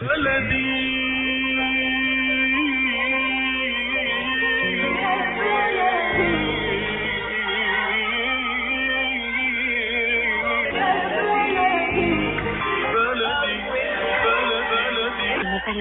أهلا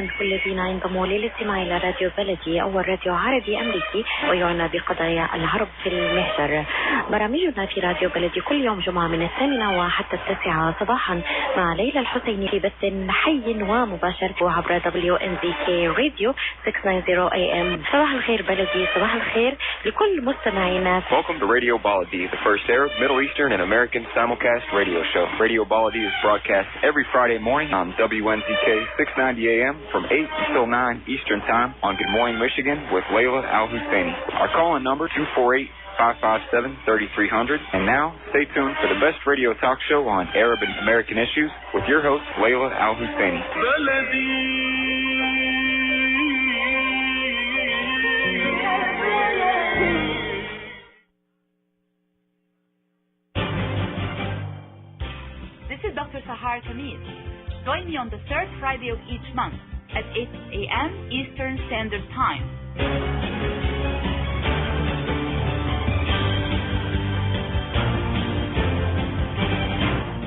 بكل الذين ينضموا للاستماع إلى راديو بلدي، أول راديو عربي أمريكي ويعنى بقضايا العرب في المهجر. برامجنا في راديو بلدي كل يوم جمعة من 8 وحتى 9 صباحا مع ليلى الحسيني في بث حي ومباشر عبر WNZK راديو 690 AM. صباح الخير بلدي، صباح الخير لكل مستمعينا. Welcome to Radio Baladi, the first Arab, Middle Eastern, and American simulcast radio show. Radio Baladi is broadcast every Friday morning on WNZK 690 AM from 8 until 9 Eastern Time on Good Morning Michigan with Layla Al-Husseini. Our call-in number 248-557-3300. And now, stay tuned for the best radio talk show on Arab and American issues with your host, Layla Al-Husseini. This is Dr. Sahar Khamis. Join me on the third Friday of each month at 8 a.m. Eastern Standard Time.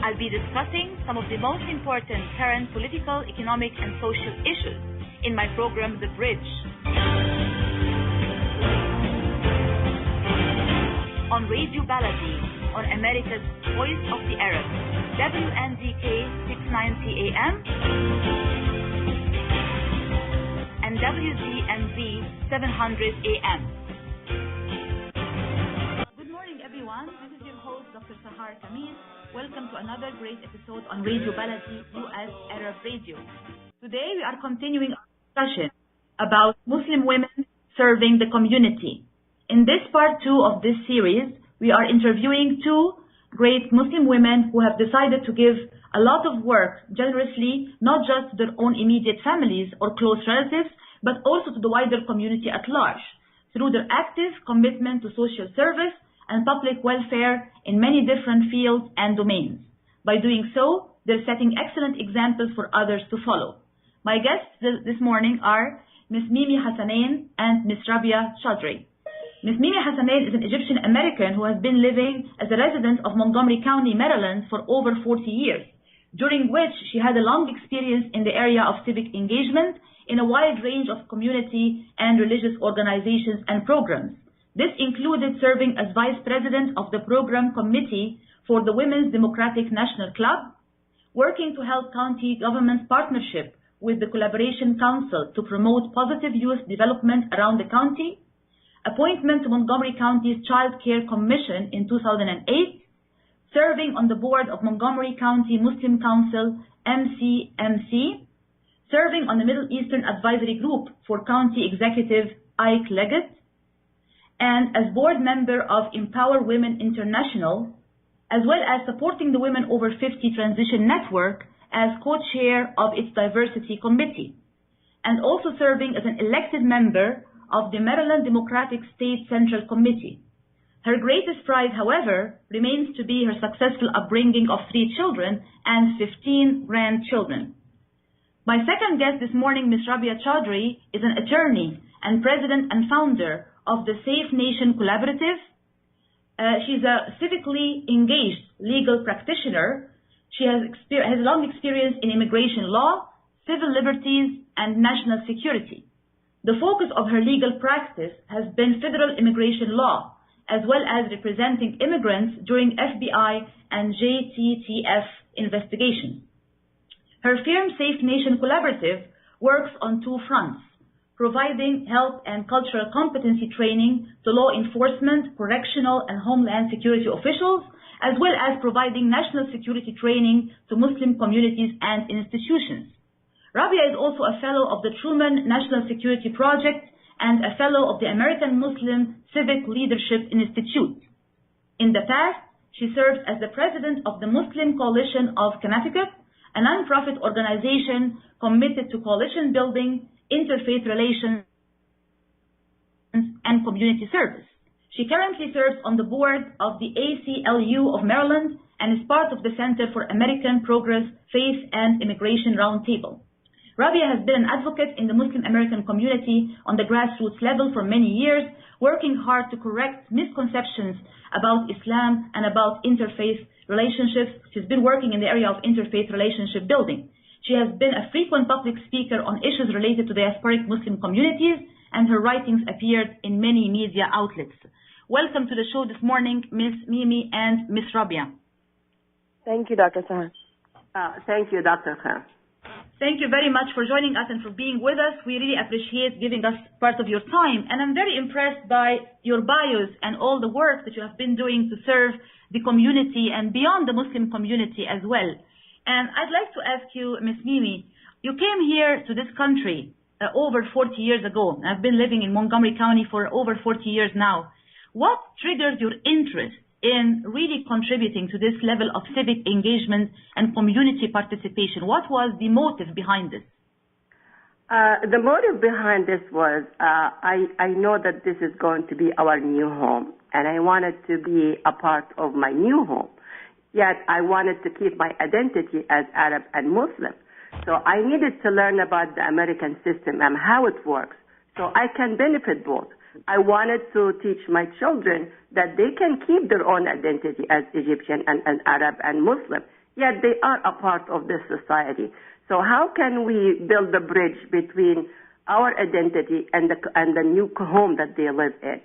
I'll be discussing some of the most important current political, economic, and social issues in my program, The Bridge. On Radio Baladi, on America's Voice of the Arab, WNZK 690 AM and WZMV 700 AM. Good morning, everyone. This is your host, Dr. Sahar Khamis. Welcome to another great episode on Radio Baladi, US Arab Radio. Today, we are continuing our discussion about Muslim women serving the community. In this part 2 of this series, we are interviewing 2 great Muslim women who have decided to give a lot of work generously, not just to their own immediate families or close relatives, but also to the wider community at large, through their active commitment to social service and public welfare in many different fields and domains. By doing so, they're setting excellent examples for others to follow. My guests this morning are Ms. Mimi Hassanein and Ms. Rabia Chaudhary. Ms. Mimi Hassanein is an Egyptian American who has been living as a resident of Montgomery County, Maryland for over 40 years, during which she had a long experience in the area of civic engagement in a wide range of community and religious organizations and programs. This included serving as vice president of the program committee for the Women's Democratic National Club, working to help county government's partnership with the Collaboration Council to promote positive youth development around the county, appointment to Montgomery County's Child Care Commission in 2008, serving on the board of Montgomery County Muslim Council, MCMC, serving on the Middle Eastern Advisory Group for County Executive Ike Leggett, and as board member of Empower Women International, as well as supporting the Women Over 50 Transition Network as co-chair of its Diversity Committee, and also serving as an elected member of the Maryland Democratic State Central Committee. Her greatest pride, however, remains to be her successful upbringing of 3 children and 15 grandchildren. My second guest this morning, Ms. Rabia Chaudhary, is an attorney and president and founder of the Safe Nation Collaborative. She's a civically engaged legal practitioner. She has long experience in immigration law, civil liberties, and national security. The focus of her legal practice has been federal immigration law, as well as representing immigrants during FBI and JTTF investigations. Her firm Safe Nation Collaborative works on 2 fronts, providing health and cultural competency training to law enforcement, correctional, and homeland security officials, as well as providing national security training to Muslim communities and institutions. Rabia is also a fellow of the Truman National Security Project and a fellow of the American Muslim Civic Leadership Institute. In the past, she served as the president of the Muslim Coalition of Connecticut, a nonprofit organization committed to coalition building, interfaith relations, and community service. She currently serves on the board of the ACLU of Maryland and is part of the Center for American Progress, Faith, and Immigration Roundtable. Rabia has been an advocate in the Muslim American community on the grassroots level for many years, working hard to correct misconceptions about Islam and about interfaith relationships. She's been working in the area of interfaith relationship building. She has been a frequent public speaker on issues related to diasporic Muslim communities, and her writings appeared in many media outlets. Welcome to the show this morning, Ms. Mimi and Ms. Rabia. Thank you, Dr. Sahar. Thank you, Dr. Khan. Thank you very much for joining us and for being with us. We really appreciate giving us part of your time. And I'm very impressed by your bios and all the work that you have been doing to serve the community and beyond the Muslim community as well. And I'd like to ask you, Ms. Mimi, you came here to this country over 40 years ago. I've been living in Montgomery County for over 40 years now. What triggered your interest in really contributing to this level of civic engagement and community participation? What was the motive behind this? The motive behind this was I know that this is going to be our new home, and I wanted to be a part of my new home. Yet I wanted to keep my identity as Arab and Muslim. So I needed to learn about the American system and how it works so I can benefit both. I wanted to teach my children that they can keep their own identity as Egyptian and Arab and Muslim, yet they are a part of this society. So how can we build a bridge between our identity and the new home that they live in?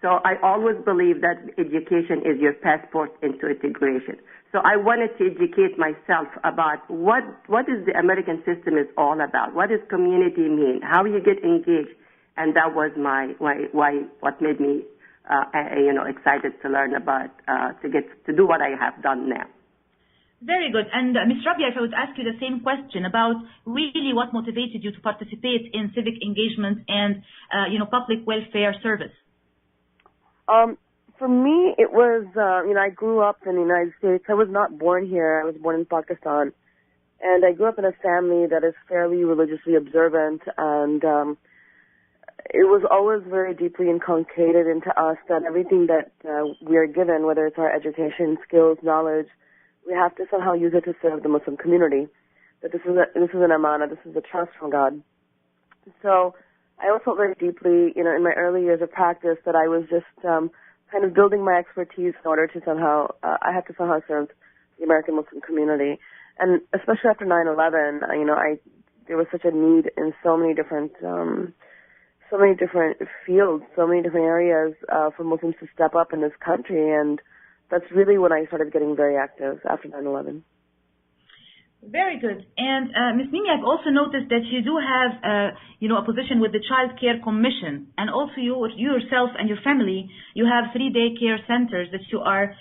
So I always believe that education is your passport into integration. So I wanted to educate myself about what is the American system is all about. What does community mean? How you get engaged? And that was what made me, excited to learn about, to do what I have done now. Very good. And Ms. Rabia, if I would ask you the same question about really what motivated you to participate in civic engagement and, public welfare service. For me, it was, I grew up in the United States. I was not born here. I was born in Pakistan. And I grew up in a family that is fairly religiously observant, and it was always very deeply inculcated into us that everything that we are given, whether it's our education, skills, knowledge, we have to somehow use it to serve the Muslim community. That this is an amana, this is a trust from God. So I also felt very deeply, in my early years of practice, that I was just kind of building my expertise in order to somehow, I had to somehow serve the American Muslim community. And especially after 9/11, there was such a need in so many different fields, so many different areas for Muslims to step up in this country, and that's really when I started getting very active after 9/11. Very good. And Ms. Mimi, I've also noticed that you do have, a position with the Child Care Commission, and also you yourself and your family, you have 3 daycare centers that you are,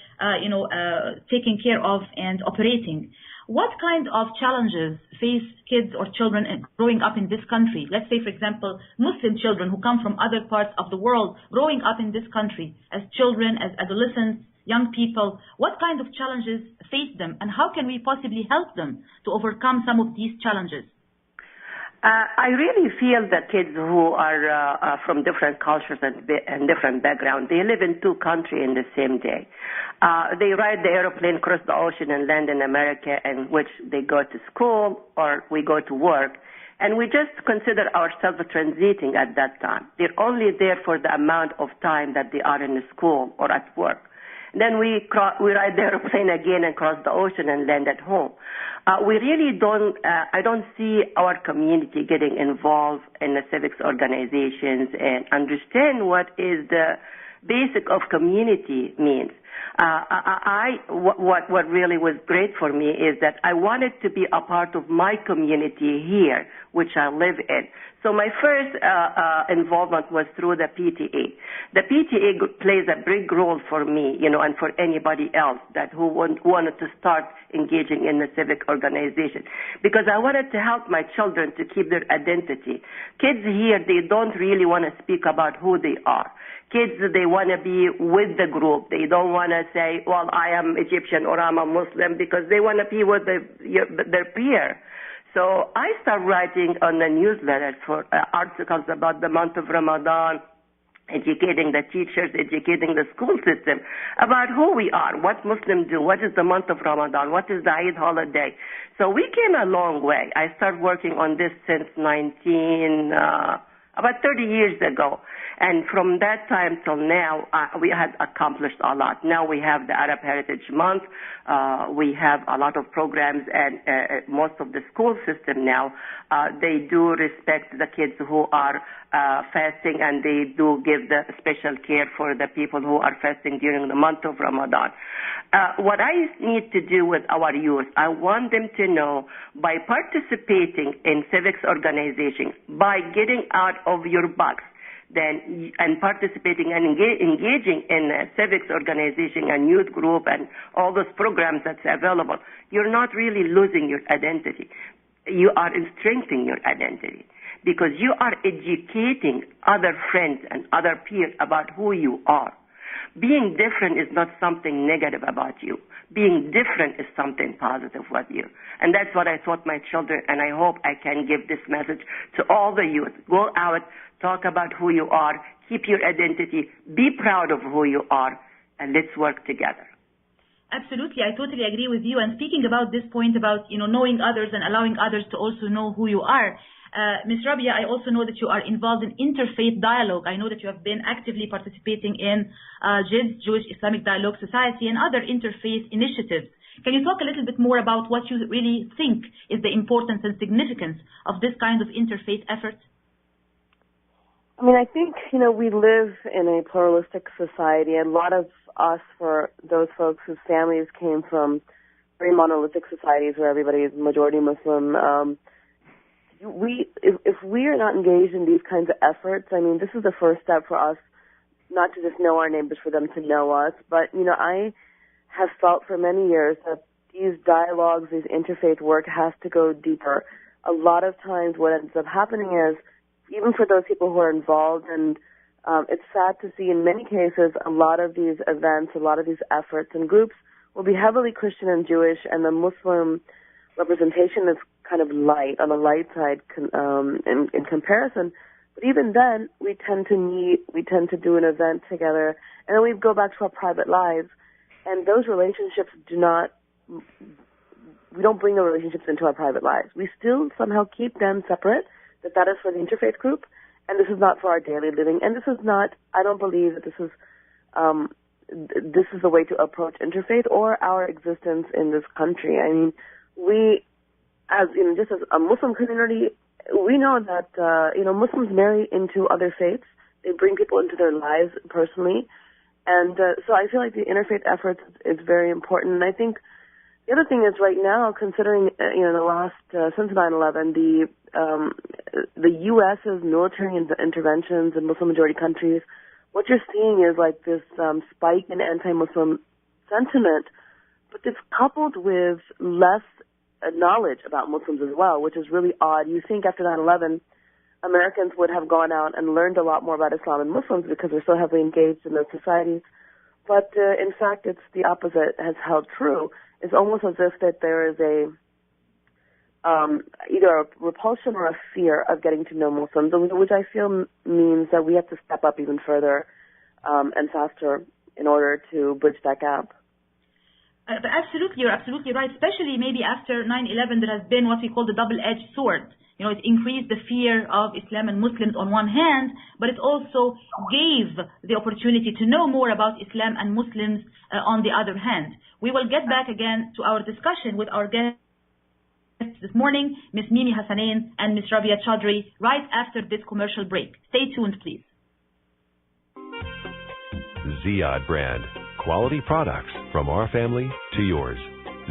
taking care of and operating. What kind of challenges face kids or children growing up in this country? Let's say, for example, Muslim children who come from other parts of the world growing up in this country as children, as adolescents, young people. What kind of challenges face them, and how can we possibly help them to overcome some of these challenges? I really feel that kids who are from different cultures and different backgrounds, they live in two countries in the same day. They ride the airplane, cross the ocean, and land in America, in which they go to school or we go to work. And we just consider ourselves transiting at that time. They're only there for the amount of time that they are in the school or at work. Then we ride the airplane again and cross the ocean and land at home. We really I don't see our community getting involved in the civics organizations and understand what is the basic of community means. What really was great for me is that I wanted to be a part of my community here, which I live in. So my first involvement was through the PTA. The PTA plays a big role for me, and for anybody else who wanted to start engaging in the civic organization, because I wanted to help my children to keep their identity. Kids here, they don't really want to speak about who they are. Kids, they want to be with the group. They don't want to say, well, I am Egyptian or I'm a Muslim, because they want to be with their peer. So I started writing on the newsletter for articles about the month of Ramadan, educating the teachers, educating the school system about who we are, what Muslims do, what is the month of Ramadan, what is the Eid holiday. So we came a long way. I started working on this since about 30 years ago. And from that time till now, we had accomplished a lot. Now we have the Arab Heritage Month. We have a lot of programs, and most of the school system now, they do respect the kids who are fasting, and they do give the special care for the people who are fasting during the month of Ramadan. What I need to do with our youth, I want them to know by participating in civics organizations, by getting out of your box, and participating and engaging in a civics organization and youth group and all those programs that's available, you're not really losing your identity. You are strengthening your identity because you are educating other friends and other peers about who you are. Being different is not something negative about you. Being different is something positive with you. And that's what I taught my children, and I hope I can give this message to all the youth. Go out, talk about who you are, keep your identity, be proud of who you are, and let's work together. Absolutely, I totally agree with you. And speaking about this point about, knowing others and allowing others to also know who you are, Ms. Rabia, I also know that you are involved in interfaith dialogue. I know that you have been actively participating in JIDS, Jewish Islamic Dialogue Society, and other interfaith initiatives. Can you talk a little bit more about what you really think is the importance and significance of this kind of interfaith effort? I mean, I think, we live in a pluralistic society. A lot of us, for those folks whose families came from very monolithic societies where everybody is majority Muslim, if we are not engaged in these kinds of efforts, I mean, this is the first step for us, not to just know our neighbors, for them to know us. But, I have felt for many years that these dialogues, these interfaith work has to go deeper. A lot of times what ends up happening is, even for those people who are involved, and it's sad to see in many cases a lot of these events, a lot of these efforts and groups will be heavily Christian and Jewish, and the Muslim representation is kind of light, on the light side in comparison. But even then, we tend to meet, we tend to do an event together, and then we go back to our private lives. And those relationships we don't bring the relationships into our private lives. We still somehow keep them separate, that is for the interfaith group, and this is not for our daily living. And this is not, I don't believe that this is the way to approach interfaith or our existence in this country. I mean, we, just as a Muslim community, we know that, Muslims marry into other faiths. They bring people into their lives personally. And so I feel like the interfaith efforts is very important. And I think the other thing is right now, considering, the last, since 9/11, the U.S.'s military interventions in Muslim-majority countries, what you're seeing is like this spike in anti-Muslim sentiment, but it's coupled with less knowledge about Muslims as well, which is really odd. You think after 9/11, Americans would have gone out and learned a lot more about Islam and Muslims because they're so heavily engaged in those societies. But in fact, it's the opposite has held true. It's almost as if that there is either a repulsion or a fear of getting to know Muslims, which I feel means that we have to step up even further and faster in order to bridge that gap. But absolutely, you're absolutely right, especially maybe after 9/11 there has been what we call the double-edged sword. It increased the fear of Islam and Muslims on one hand, but it also gave the opportunity to know more about Islam and Muslims on the other hand. We will get back again to our discussion with our guests this morning, Ms. Mimi Hassanein and Ms. Rabia Chaudhary, right after this commercial break. Stay tuned, please. Ziyad brand. Quality products from our family to yours.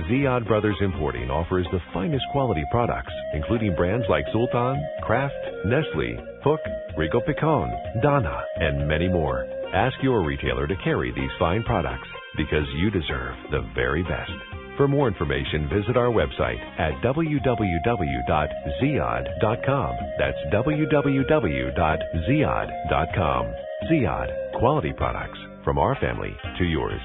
Ziyad Brothers Importing offers the finest quality products, including brands like Sultan, Kraft, Nestle, Hook, Rico Picon, Dana, and many more. Ask your retailer to carry these fine products because you deserve the very best. For more information, visit our website at www.ziyad.com. That's www.ziyad.com. Ziyad, quality products from our family to yours.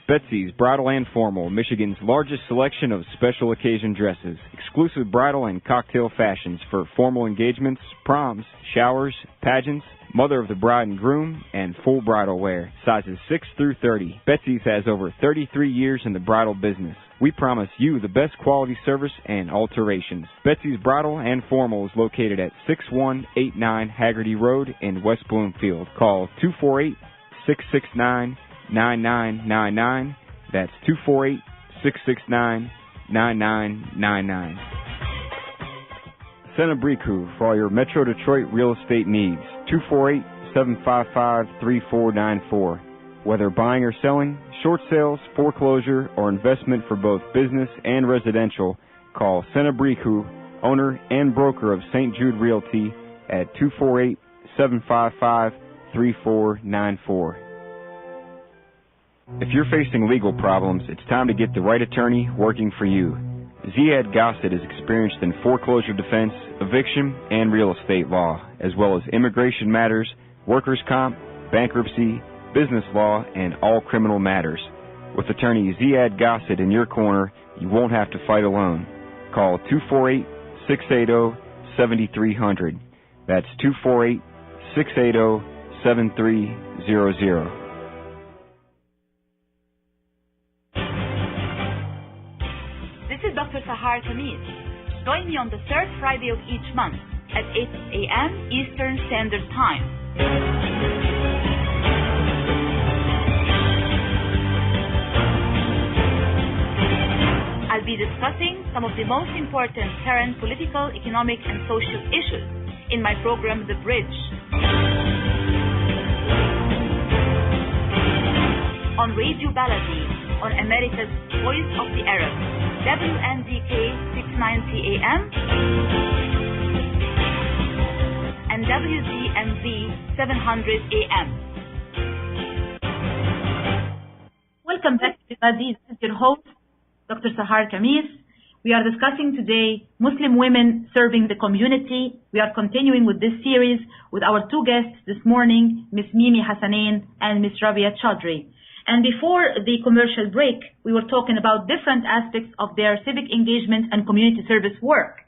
Betsy's Bridal and Formal, Michigan's largest selection of special occasion dresses. Exclusive bridal and cocktail fashions for formal engagements, proms, showers, pageants, mother of the bride and groom, and full bridal wear. Sizes 6 through 30. Betsy's has over 33 years in the bridal business. We promise you the best quality service and alterations. Betsy's Bridal and Formal is located at 6189 Haggerty Road in West Bloomfield. Call 248-669-9999. That's 248-669-9999. Senabriku for all your Metro Detroit real estate needs. 248-755-3494. Whether buying or selling, short sales, foreclosure, or investment for both business and residential, call Senabriku, owner and broker of St. Jude Realty, at 248-755-3494. If you're facing legal problems, it's time to get the right attorney working for you. Ziad Gossett is experienced in foreclosure defense, eviction, and real estate law, as well as immigration matters, workers' comp, bankruptcy, business law, and all criminal matters. With attorney Ziad Gossett in your corner, you won't have to fight alone. Call 248-680-7300. That's 248-680-7300. This is Dr. Sahar Khamis. Join me on the third Friday of each month at 8 a.m. Eastern Standard Time. I'll be discussing some of the most important current political, economic, and social issues in my program, The Bridge. On Radio Baladi, on America's Voice of the Arabs, WNDK 690 AM and WZMV 700 AM. Welcome back, everybody. This is your host, Dr. Sahar Khamis. We are discussing today Muslim women serving the community. We are continuing with this series with our two guests this morning, Ms. Mimi Hassanein and Ms. Rabia Chaudhary. And before the commercial break, we were talking about different aspects of their civic engagement and community service work.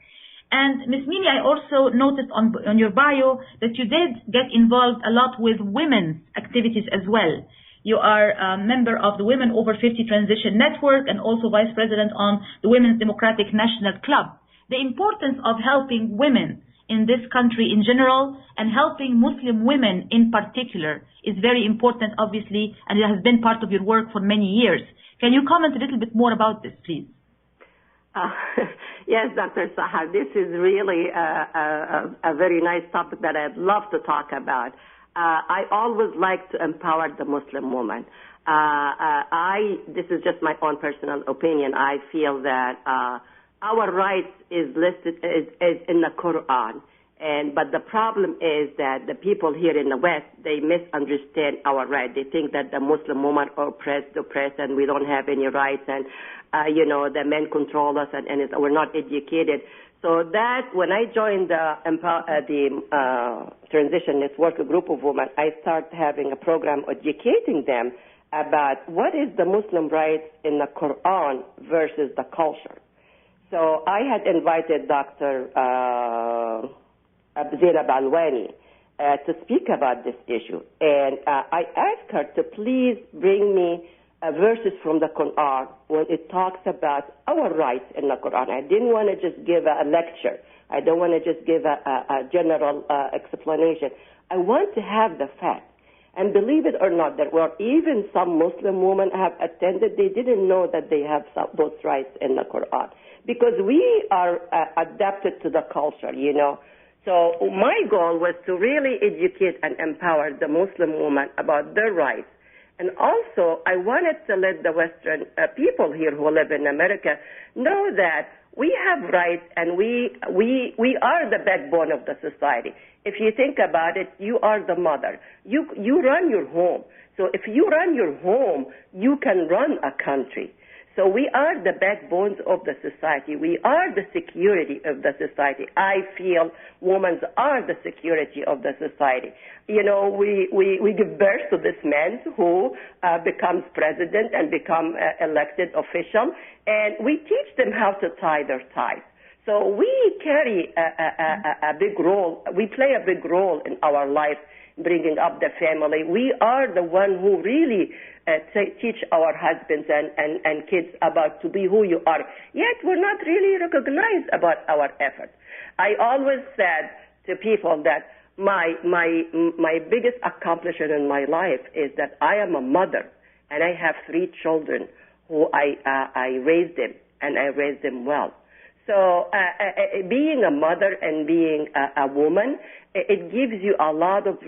And Ms. Mimi, I also noticed on your bio that you did get involved a lot with women's activities as well. You are a member of the Women Over 50 Transition Network and also Vice President on the Women's Democratic National Club. The importance of helping women in this country in general and helping Muslim women in particular is very important, obviously, and it has been part of your work for many years. Can you comment a little bit more about this, please? Yes, Dr. Sahar, this is really a very nice topic that I'd love to talk about. I always like to empower the Muslim woman. This is just my own personal opinion. I feel that our rights is listed is in the Quran, but the problem is that the people here in the West, they misunderstand our rights. They think that the Muslim woman are oppressed, and we don't have any rights, and the men control us, and we're not educated. So that when I joined the Transition Network, a group of women, I started having a program educating them about what is the Muslim rights in the Quran versus the culture. So I had invited Dr. Zainab Alwani to speak about this issue. And I asked her to please bring me verses from the Quran when it talks about our rights in the Quran. I didn't want to just give a lecture. I don't want to just give a general explanation. I want to have the facts. And believe it or not, there were even some Muslim women have attended. They didn't know that they have those rights in the Quran. Because we are adapted to the culture, So my goal was to really educate and empower the Muslim woman about their rights. And also, I wanted to let the Western people here who live in America know that we have rights and we are the backbone of the society. If you think about it, you are the mother. You run your home. So if you run your home, you can run a country. So we are the backbones of the society. We are the security of the society. I feel women are the security of the society. You know, we give birth to this man who becomes president and become elected official, and we teach them how to tie their ties. So we carry a big role. We play a big role in our life, bringing up the family. We are the one who really teach our husbands and kids about to be who you are. Yet we're not really recognized about our efforts. I always said to people that my biggest accomplishment in my life is that I am a mother, and I have 3 children who I raised them, and I raised them well. So being a mother and being a woman, it gives you a lot of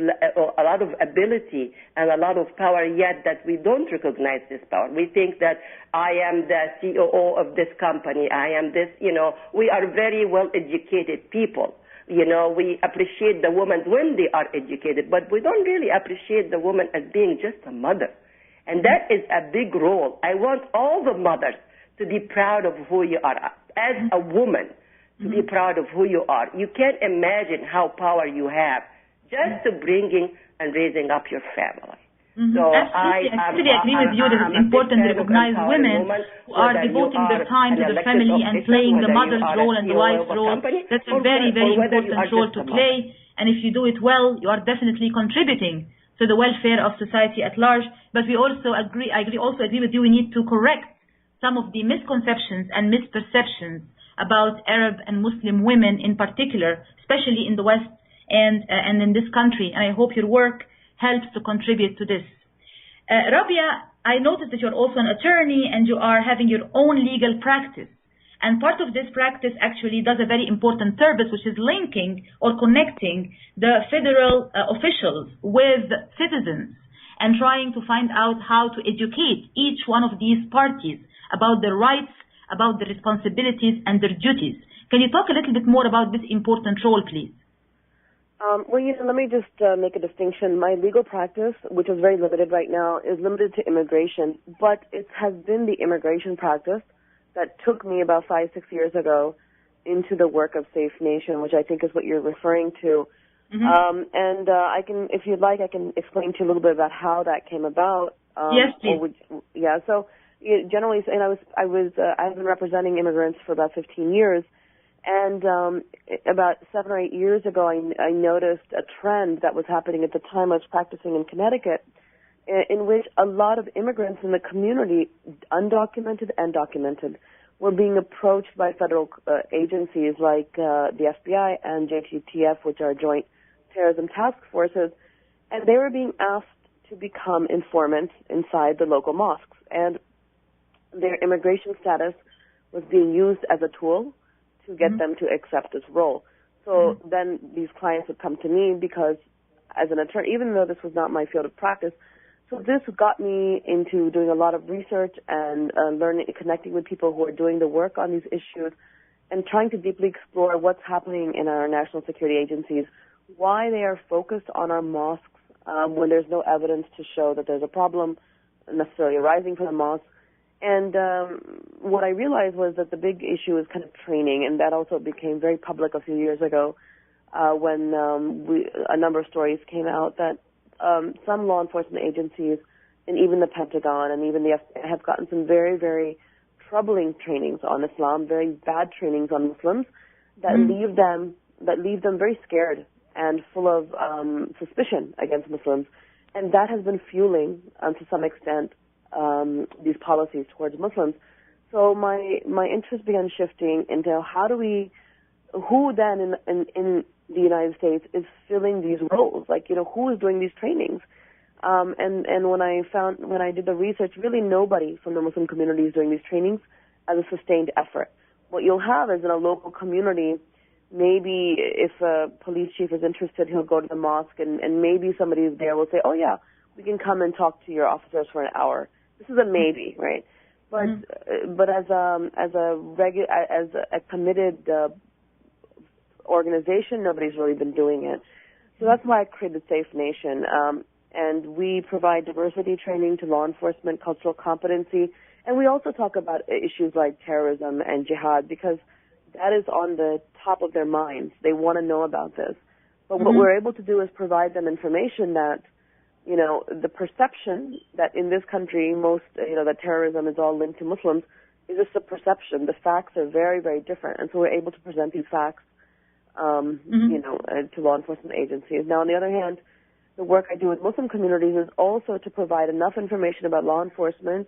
ability and a lot of power, yet that we don't recognize this power. We think that I am the COO of this company. I am this, you know, we are very well-educated people. You know, we appreciate the women when they are educated, but we don't really appreciate the woman as being just a mother. And that is a big role. I want all the mothers to be proud of who you are. As a woman, to be proud of who you are. You can't imagine how power you have just to bringing and raising up your family. So I absolutely agree with you that it's important to recognize women who are devoting their time to their family and playing the mother's role and the wife's role. That's a very, very important role to play. And if you do it well, you are definitely contributing to the welfare of society at large. But we also agree, I also agree with you, we need to correct some of the misconceptions and misperceptions about Arab and Muslim women in particular, especially in the West and in this country. And I hope your work helps to contribute to this. Rabia, I noticed that you're also an attorney and you are having your own legal practice. And part of this practice actually does a very important service, which is linking or connecting the federal officials with citizens and trying to find out how to educate each one of these parties about their rights, about their responsibilities and their duties. Can you talk a little bit more about this important role, please? Well, you know, let me just make a distinction. My legal practice, which is very limited right now, is limited to immigration, but it has been the immigration practice that took me about 5-6 years ago into the work of Safe Nation, which I think is what you're referring to. And I can, if you'd like, I can explain to you a little bit about how that came about. Yes, please. So generally, and I've been representing immigrants for about 15 years. And about 7 or 8 years ago, I noticed a trend that was happening at the time I was practicing in Connecticut, in which a lot of immigrants in the community, undocumented and documented, were being approached by federal agencies like the FBI and JTF, which are Joint Terrorism Task Forces, and they were being asked to become informants inside the local mosques. And their immigration status was being used as a tool to get them to accept this role. So then these clients would come to me because as an attorney, even though this was not my field of practice, so this got me into doing a lot of research and learning, connecting with people who are doing the work on these issues and trying to deeply explore what's happening in our national security agencies, why they are focused on our mosques when there's no evidence to show that there's a problem necessarily arising from the mosques. And what I realized was that the big issue is kind of training, and that also became very public a few years ago when a number of stories came out that some law enforcement agencies and even the Pentagon and even the FBI have gotten some very, very troubling trainings on Islam, very bad trainings on Muslims that leave them very scared and full of suspicion against Muslims. And that has been fueling, to some extent, these policies towards Muslims. So my interest began shifting into who then in the United States is filling these roles? Like, you know, who is doing these trainings? And when I did the research, really nobody from the Muslim community is doing these trainings as a sustained effort. What you'll have is in a local community, maybe if a police chief is interested, he'll go to the mosque and maybe somebody there will say, oh yeah, we can come and talk to your officers for an hour. This is a maybe, right? But as a committed organization, nobody's really been doing it. So that's why I created Safe Nation. And we provide diversity training to law enforcement, cultural competency, And we also talk about issues like terrorism and jihad because that is on the top of their minds. They want to know about this. But what we're able to do is provide them information that, you know, the perception that in this country that terrorism is all linked to Muslims is just a perception. The facts are very, very different. And so we're able to present these facts, to law enforcement agencies. Now, on the other hand, the work I do with Muslim communities is also to provide enough information about law enforcement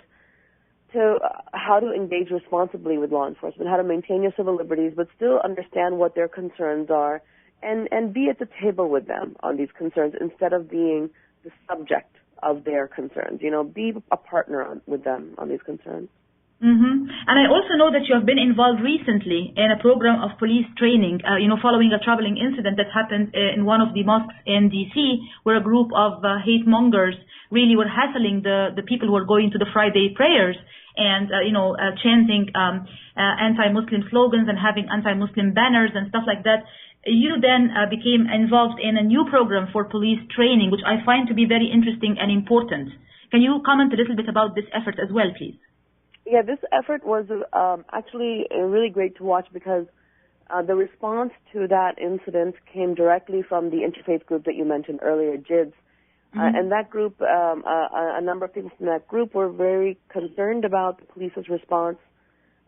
to how to engage responsibly with law enforcement, how to maintain your civil liberties, but still understand what their concerns are and be at the table with them on these concerns instead of being the subject of their concerns. You know, be a partner with them on these concerns. And I also know that you have been involved recently in a program of police training, following a troubling incident that happened in one of the mosques in D.C., where a group of hate mongers really were hassling the people who were going to the Friday prayers and, chanting anti-Muslim slogans and having anti-Muslim banners and stuff like that. You then became involved in a new program for police training, which I find to be very interesting and important. Can you comment a little bit about this effort as well, please? Yeah, this effort was actually really great to watch because the response to that incident came directly from the interfaith group that you mentioned earlier, JIDS. And that group, a number of people from that group were very concerned about the police's response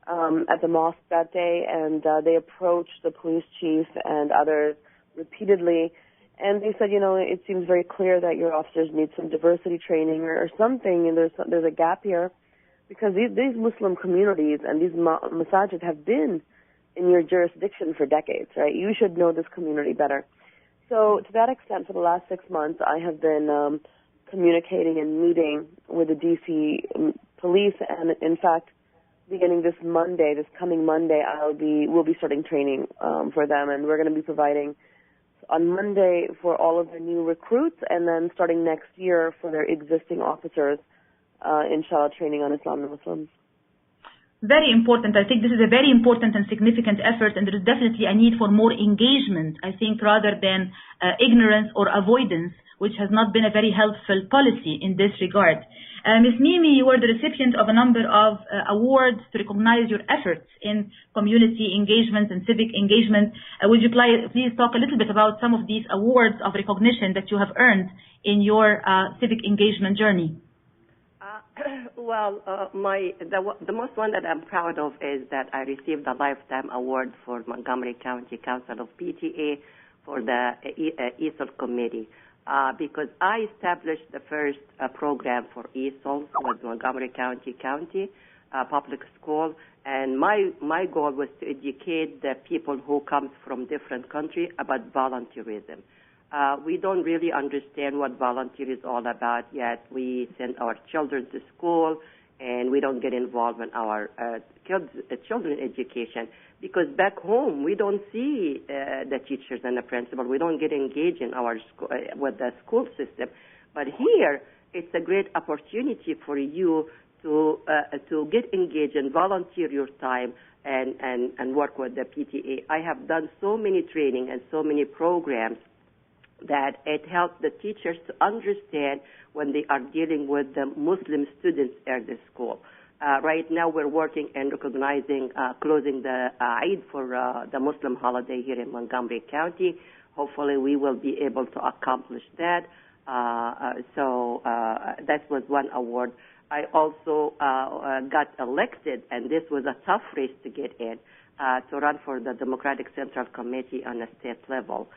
at the mosque that day, and they approached the police chief and others repeatedly. And they said, it seems very clear that your officers need some diversity training or something, and there's a gap here. Because these Muslim communities and these masajid have been in your jurisdiction for decades, right? You should know this community better. So to that extent, for the last 6 months, I have been communicating and meeting with the D.C. police, and in fact, beginning this coming Monday, we'll be starting training for them, and we're going to be providing on Monday for all of the new recruits, and then starting next year for their existing officers. Inshallah, training on Islam and Muslims. Very important. I think this is a very important and significant effort, and there is definitely a need for more engagement, I think, rather than ignorance or avoidance, which has not been a very helpful policy in this regard. Ms. Mimi, you were the recipient of a number of awards to recognize your efforts in community engagement and civic engagement. Would you please talk a little bit about some of these awards of recognition that you have earned in your civic engagement journey? Well, the most one that I'm proud of is that I received a lifetime award for Montgomery County Council of PTA for the ESOL committee because I established the first program for ESOL with Montgomery County Public School, and my goal was to educate the people who come from different countries about volunteerism. We don't really understand what volunteer is all about yet. We send our children to school, and we don't get involved in our children's education because back home we don't see the teachers and the principal. We don't get engaged in our with the school system. But here, it's a great opportunity for you to get engaged and volunteer your time and work with the PTA. I have done so many training and so many programs that it helps the teachers to understand when they are dealing with the Muslim students at the school. Right now we're working and recognizing, closing the Eid for the Muslim holiday here in Montgomery County. Hopefully we will be able to accomplish that. So that was one award. I also got elected, and this was a tough race to get in, to run for the Democratic Central Committee on a state level.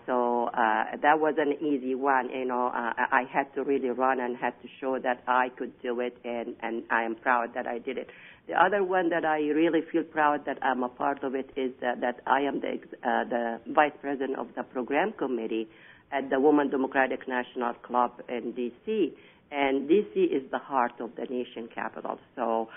So that was an easy one. I had to really run and had to show that I could do it, and I am proud that I did it. The other one that I really feel proud that I'm a part of it is that I am the vice president of the program committee at the Women Democratic National Club in D.C., and D.C. is the heart of the nation capital. So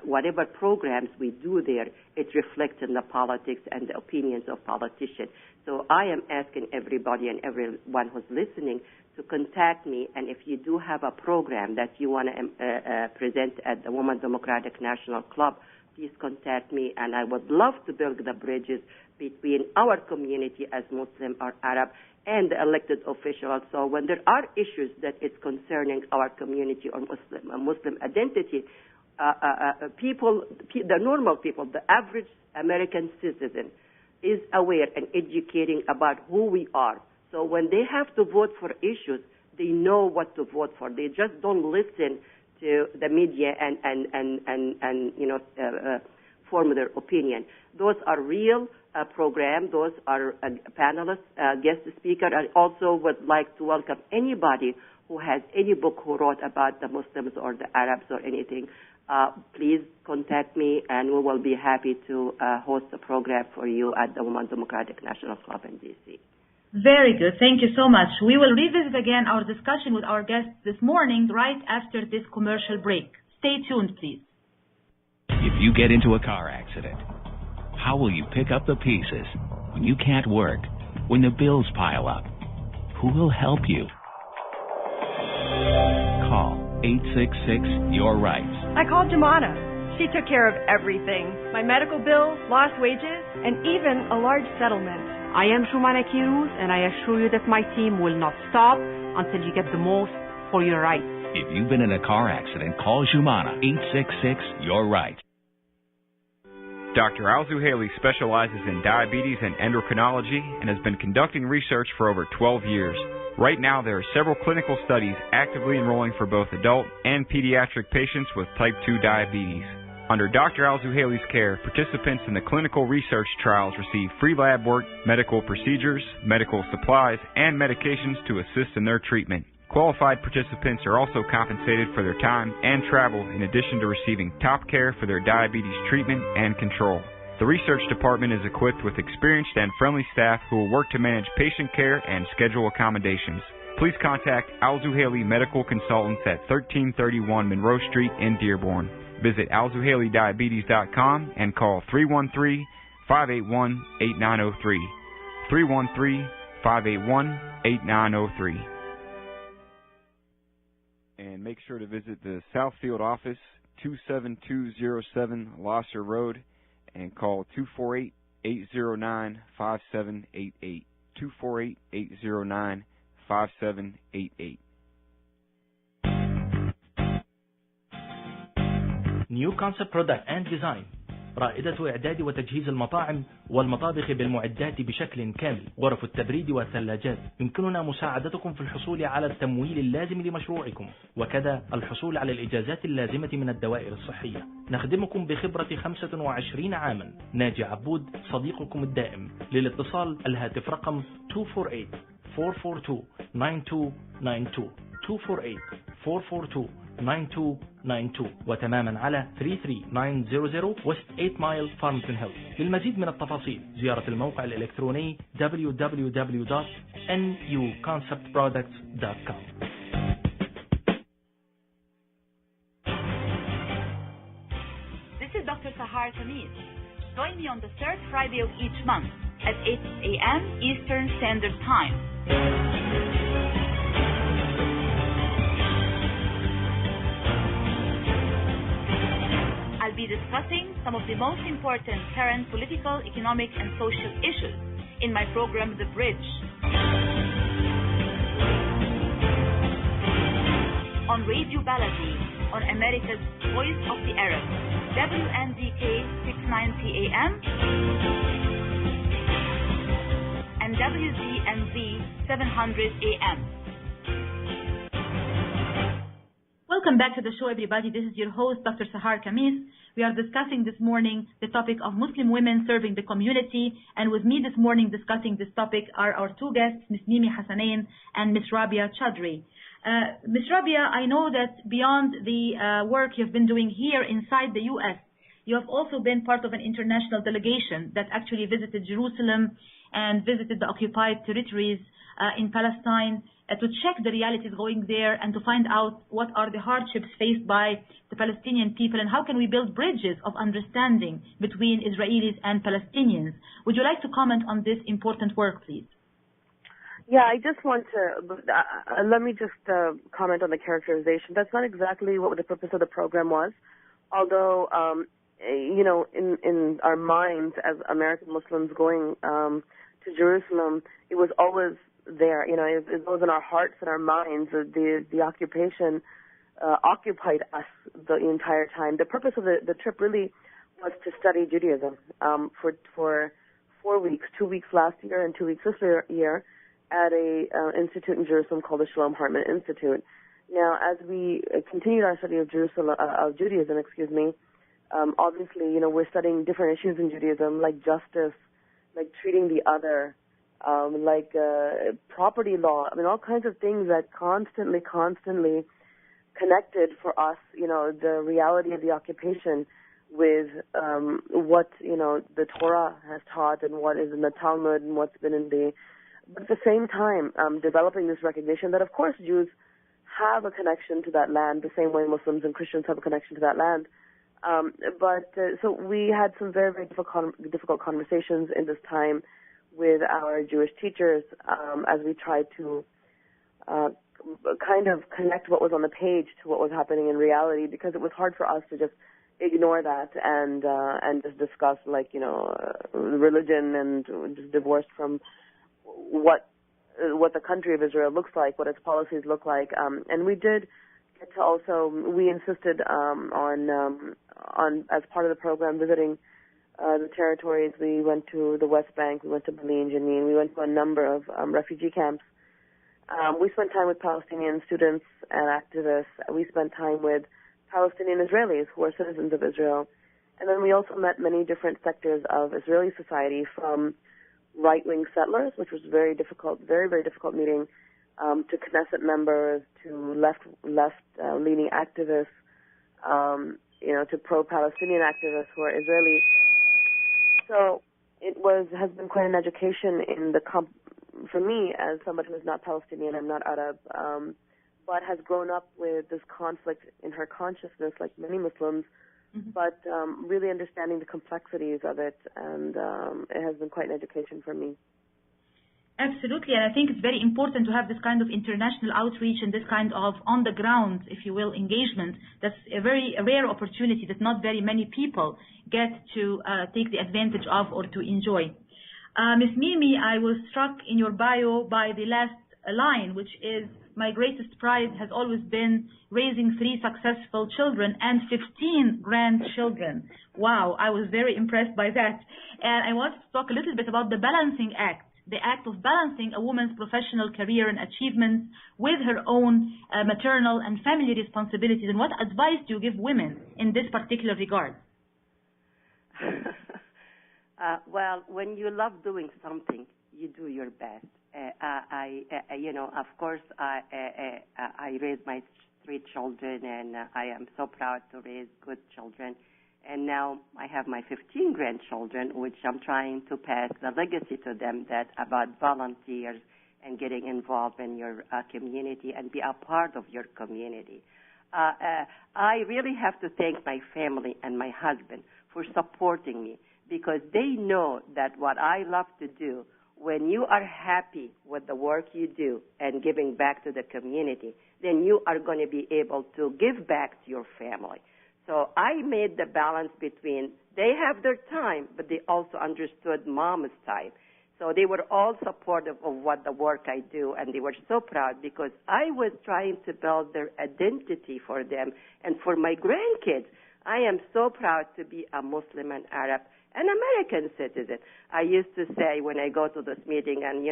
whatever programs we do there, it reflects in the politics and the opinions of politicians. So I am asking everybody and everyone who's listening to contact me. And if you do have a program that you want to present at the Women Democratic National Club, please contact me. And I would love to build the bridges between our community as Muslim or Arab and the elected officials. So when there are issues that is concerning our community or Muslim identity, the normal people, the average American citizen, is aware and educating about who we are. So when they have to vote for issues, they know what to vote for. They just don't listen to the media and form their opinion. Those are real programs. Those are panelists, guest speaker. I also would like to welcome anybody who has any book who wrote about the Muslims or the Arabs or anything. Please contact me, and we will be happy to host a program for you at the Women Democratic National Club in D.C. Very good. Thank you so much. We will revisit again our discussion with our guests this morning right after this commercial break. Stay tuned, please. If you get into a car accident, how will you pick up the pieces when you can't work, when the bills pile up? Who will help you? Call 866-YOUR-RIGHTS. I called Jumana. She took care of everything. My medical bill, lost wages, and even a large settlement. I am Jumana Kiruz, and I assure you that my team will not stop until you get the most for your rights. If you've been in a car accident, call Jumana. 866-YOUR-RIGHTS. Dr. Al-Zuhaili specializes in diabetes and endocrinology and has been conducting research for over 12 years. Right now, there are several clinical studies actively enrolling for both adult and pediatric patients with type 2 diabetes. Under Dr. Al-Zuhaili's care, participants in the clinical research trials receive free lab work, medical procedures, medical supplies, and medications to assist in their treatment. Qualified participants are also compensated for their time and travel in addition to receiving top care for their diabetes treatment and control. The research department is equipped with experienced and friendly staff who will work to manage patient care and schedule accommodations. Please contact Al-Zuhaili Medical Consultants at 1331 Monroe Street in Dearborn. Visit alzuhailidiabetes.com and call 313-581-8903. 313-581-8903. And make sure to visit the Southfield office, 27207 Losser Road, and call 248-809-5788. 248-809-5788. New Concept Product and Design، رائدة إعداد وتجهيز المطاعم والمطابخ بالمعدات بشكل كامل، غرف التبريد والثلاجات. يمكننا مساعدتكم في الحصول على التمويل اللازم لمشروعكم، وكذا الحصول على الإجازات اللازمة من الدوائر الصحية. نخدمكم بخبرة 25 عاما. ناجي عبود صديقكم الدائم. للاتصال الهاتف رقم 248-442-9292 248-442-9292 وتماما على 33900 West 8 Mile Farmington Hills. للمزيد من التفاصيل زيارة الموقع الإلكتروني www.nuconceptproducts.com. This is Dr. Sahar Khamis. Join me on the third Friday of each month at 8 a.m. Eastern Standard Time. I'll be discussing some of the most important current political, economic, and social issues in my program, The Bridge. On Radio Baladi, on America's Voice of the Arab, WNDK 690 AM and WZMV 700 AM. Welcome back to the show, everybody. This is your host, Dr. Sahar Khamis. We are discussing this morning the topic of Muslim women serving the community. And with me this morning discussing this topic are our two guests, Ms. Mimi Hassanain and Ms. Rabia Chaudhary. Ms. Rabia, I know that beyond the work you've been doing here inside the U.S., you have also been part of an international delegation that actually visited Jerusalem and visited the occupied territories in Palestine to check the realities going there and to find out what are the hardships faced by the Palestinian people and how can we build bridges of understanding between Israelis and Palestinians. Would you like to comment on this important work, please? Yeah, I just want to, let me just comment on the characterization. That's not exactly what the purpose of the program was, although in our minds as American Muslims going to Jerusalem, it was always there. It was in our hearts and our minds. The occupation occupied us the entire time. The purpose of the trip really was to study Judaism for 4 weeks, 2 weeks last year and 2 weeks this year at a institute in Jerusalem called the Shalom Hartman Institute. Now, as we continued our study of Judaism, obviously, we're studying different issues in Judaism, like justice, like treating the other, like property law. All kinds of things that constantly connected for us, the reality of the occupation with what, the Torah has taught and what is in the Talmud and what's been in the... But at the same time, developing this recognition that, of course, Jews have a connection to that land the same way Muslims and Christians have a connection to that land. So we had some very, very difficult conversations in this time with our Jewish teachers as we tried to kind of connect what was on the page to what was happening in reality, because it was hard for us to just ignore that and just discuss religion and just divorced from what the country of Israel looks like, what its policies look like, and we did get to also, we insisted on as part of the program visiting the territories. We went to the West Bank, we went to Balin, Jenin, we went to a number of refugee camps. We spent time with Palestinian students and activists. We spent time with Palestinian Israelis who are citizens of Israel. And then we also met many different sectors of Israeli society, from right-wing settlers, which was very difficult, very, very difficult meeting, to Knesset members, to left-leaning activists, to pro-Palestinian activists who are Israeli. So it has been quite an education in for me, as somebody who's not Palestinian, I'm not Arab, but has grown up with this conflict in her consciousness, like many Muslims, but really understanding the complexities of it, and it has been quite an education for me. Absolutely, and I think it's very important to have this kind of international outreach and this kind of on-the-ground, if you will, engagement. That's a very rare opportunity that not very many people get to take the advantage of or to enjoy. Ms. Mimi, I was struck in your bio by the last line, which is, my greatest pride has always been raising 3 successful children and 15 grandchildren. Wow, I was very impressed by that. And I wanted to talk a little bit about the balancing act, the act of balancing a woman's professional career and achievements with her own maternal and family responsibilities. And what advice do you give women in this particular regard? Well, when you love doing something, you do your best. Of course, I raised my 3 children, and I am so proud to raise good children. And now I have my 15 grandchildren, which I'm trying to pass the legacy to them about volunteers and getting involved in your community and be a part of your community. I really have to thank my family and my husband for supporting me, because they know that what I love to do, when you are happy with the work you do and giving back to the community, then you are going to be able to give back to your family. So I made the balance between they have their time, but they also understood mom's time. So they were all supportive of what the work I do, and they were so proud, because I was trying to build their identity for them. And for my grandkids, I am so proud to be a Muslim and Arab, an American citizen. I used to say when I go to this meeting, and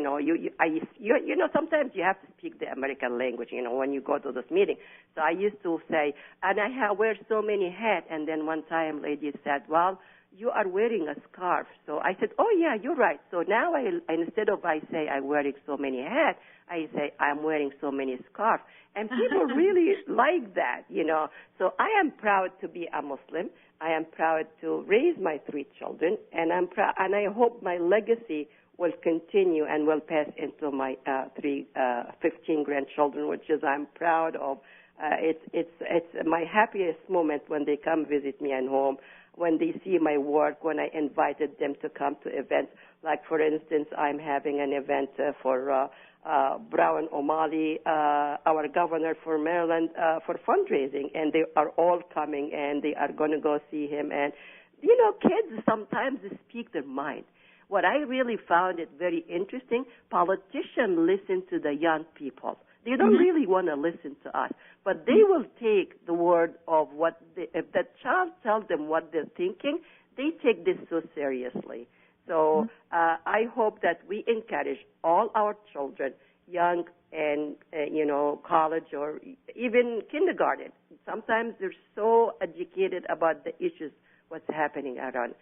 sometimes you have to speak the American language, when you go to this meeting. So I used to say, and I wear so many hats. And then one time, lady said, "Well, you are wearing a scarf." So I said, "Oh yeah, you're right." So now instead of I say I'm wearing so many hats, I say I'm wearing so many scarves. And people really like that, So I am proud to be a Muslim. I am proud to raise my 3 children, and I'm proud, and I hope my legacy will continue and will pass into my 15 grandchildren, which is I'm proud of. It's my happiest moment when they come visit me at home. when they see my work, when I invited them to come to events. Like, for instance, I'm having an event for Brown O'Malley, our governor for Maryland, for fundraising, and they are all coming, and they are going to go see him. And, you know, kids sometimes speak their mind. What I really found it very interesting, politicians listen to the young people. They don't really want to listen to us, but they will take the word of what if the child tells them what they're thinking, they take this so seriously. So I hope that we encourage all our children, young and, college or even kindergarten. Sometimes they're so educated about the issues, what's happening around.